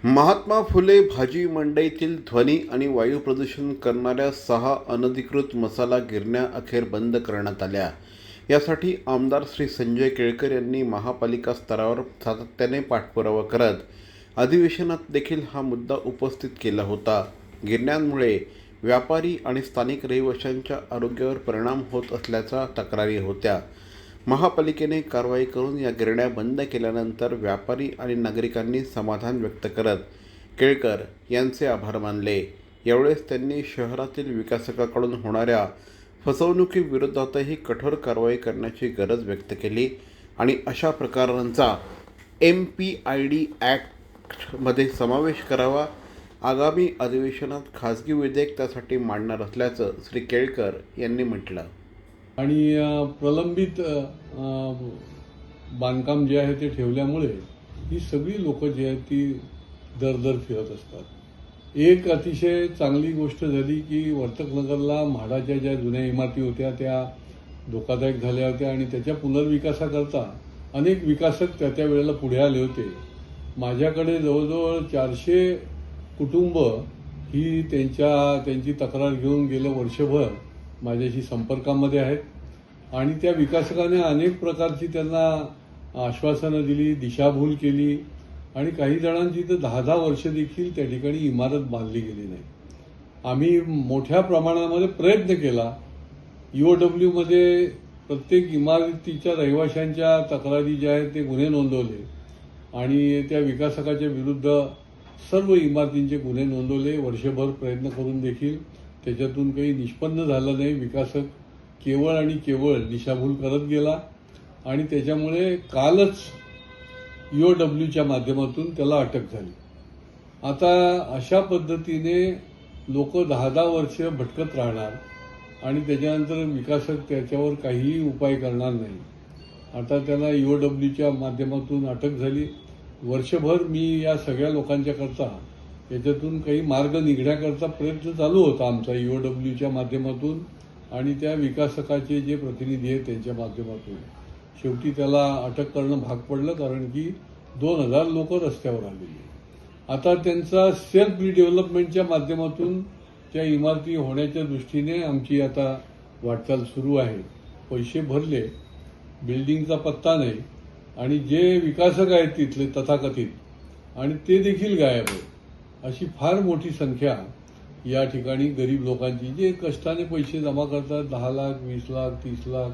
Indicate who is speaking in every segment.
Speaker 1: महात्मा फुले भाजी मंडईतील ध्वनी आणि वायू प्रदूषण करणाऱ्या 6 अनधिकृत मसाला गिरण्या अखेर बंद करण्यात आल्या. यासाठी आमदार श्री संजय केळकर यांनी महापालिका स्तरावर सातत्याने पाठपुरावा करत अधिवेशनात देखील हा मुद्दा उपस्थित केला होता. गिरण्यांमुळे व्यापारी आणि स्थानिक रहिवाशांच्या आरोग्यावर परिणाम होत असल्याच्या तक्रारी होत्या. महापालिकेने कारवाई करून या गिरण्या बंद केल्यानंतर व्यापारी आणि नागरिकांनी समाधान व्यक्त करत केळकर यांचे आभार मानले. यावेळेस त्यांनी शहरातील विकासकांकडून होणाऱ्या फसवणुकीविरोधातही कठोर कारवाई करण्याची गरज व्यक्त केली आणि अशा प्रकारांचा MPID ॲक्टमध्ये समावेश करावा. आगामी अधिवेशनात खासगी विधेयक त्यासाठी मांडणार असल्याचं श्री केळकर यांनी म्हटलं.
Speaker 2: आणि प्रलंबित बांधकाम जे आहे ते ठेवल्यामुळे ही सगळी लोक जी आहेत ती दर फिरत असतात. एक अतिशय चांगली गोष्ट झाली की वर्तकनगरला म्हाडाच्या ज्या जुन्या इमारती होत्या त्या धोकादायक झाल्या होत्या आणि त्याच्या पुनर्विकासाकरता अनेक विकासक त्या वेळेला पुढे आले होते. माझ्याकडे जवळजवळ 400 कुटुंब ही त्यांची तक्रार घेऊन गेलं वर्षभर माझ्याशी संपर्कामध्ये आहेत आणि त्या विकासकाने अनेक प्रकारची त्यांना आश्वासनं दिली, दिशाभूल केली आणि काही जणांची तर 10-10 वर्ष देखील त्या ठिकाणी इमारत बांधली गेली नाही. आम्ही मोठ्या प्रमाणामध्ये प्रयत्न केला. EOW मध्ये प्रत्येक इमारतीच्या रहिवाशांच्या तक्रारी ज्या आहेत ते गुन्हे नोंदवले आणि त्या विकासकाच्या विरुद्ध सर्व इमारतींचे गुन्हे नोंदवले. वर्षभर प्रयत्न करून देखील त्याच्यातून काही निष्पन्न झालं नाही. विकासक केवळ आणि केवळ दिशाभूल करत गेला आणि त्याच्यामुळे कालच EOWच्या माध्यमातून त्याला अटक झाली. आता अशा पद्धतीने लोक 10-10 वर्ष भटकत राहणार आणि त्याच्यानंतर विकासक त्याच्यावर काहीही उपाय करणार नाही. आता त्याला EOWच्या माध्यमातून अटक झाली. वर्षभर मी या सगळ्या लोकांच्या करता याच्यातून काही मार्ग निघण्याकरता प्रयत्न चालू होता आमचा EOWच्या माध्यमातून आणि त्या विकासकाचे जे प्रतिनिधी आहेत त्यांच्या माध्यमातून. शेवटी त्याला अटक करणं भाग पडलं कारण की 2000 लोक रस्त्यावर आलेली. आता त्यांचा सेल्फ रिडेव्हलपमेंटच्या माध्यमातून त्या इमारती होण्याच्या दृष्टीने आमची आता वाटचाल सुरू आहे. पैसे भरले, बिल्डिंगचा पत्ता नाही आणि जे विकासक आहेत तिथले तथाकथित आणि ते देखील गायब आहेत. अशी फार मोठी संख्या या ठिकाणी गरीब लोकांची जे कष्टाने पैसे जमा करतात 10 लाख 20 लाख 30 लाख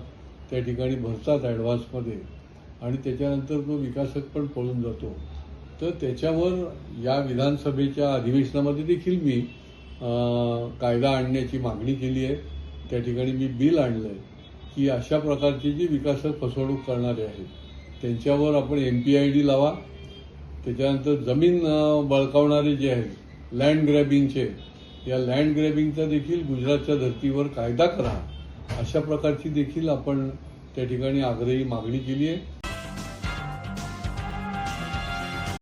Speaker 2: त्या ठिकाणी भरतात ॲडव्हान्समध्ये आणि त्याच्यानंतर तो विकासक पण पळून जातो. तर त्याच्यावर या विधानसभेच्या अधिवेशनामध्ये देखील मी कायदा आणण्याची मागणी केली आहे. त्या ठिकाणी मी बिल आणलं आहे की अशा प्रकारचे जे विकासक फसवणूक करणारे आहेत त्यांच्यावर आपण MPID लावा. त्याच्यानंतर जमीन बळकावणारे जे आहेत लँड ग्रॅबिंगचे, या लँड ग्रॅबिंगचा देखील गुजरातच्या धर्तीवर कायदा करा. अशा प्रकारची देखील आपण त्या ठिकाणी आग्रही मागणी केली आहे.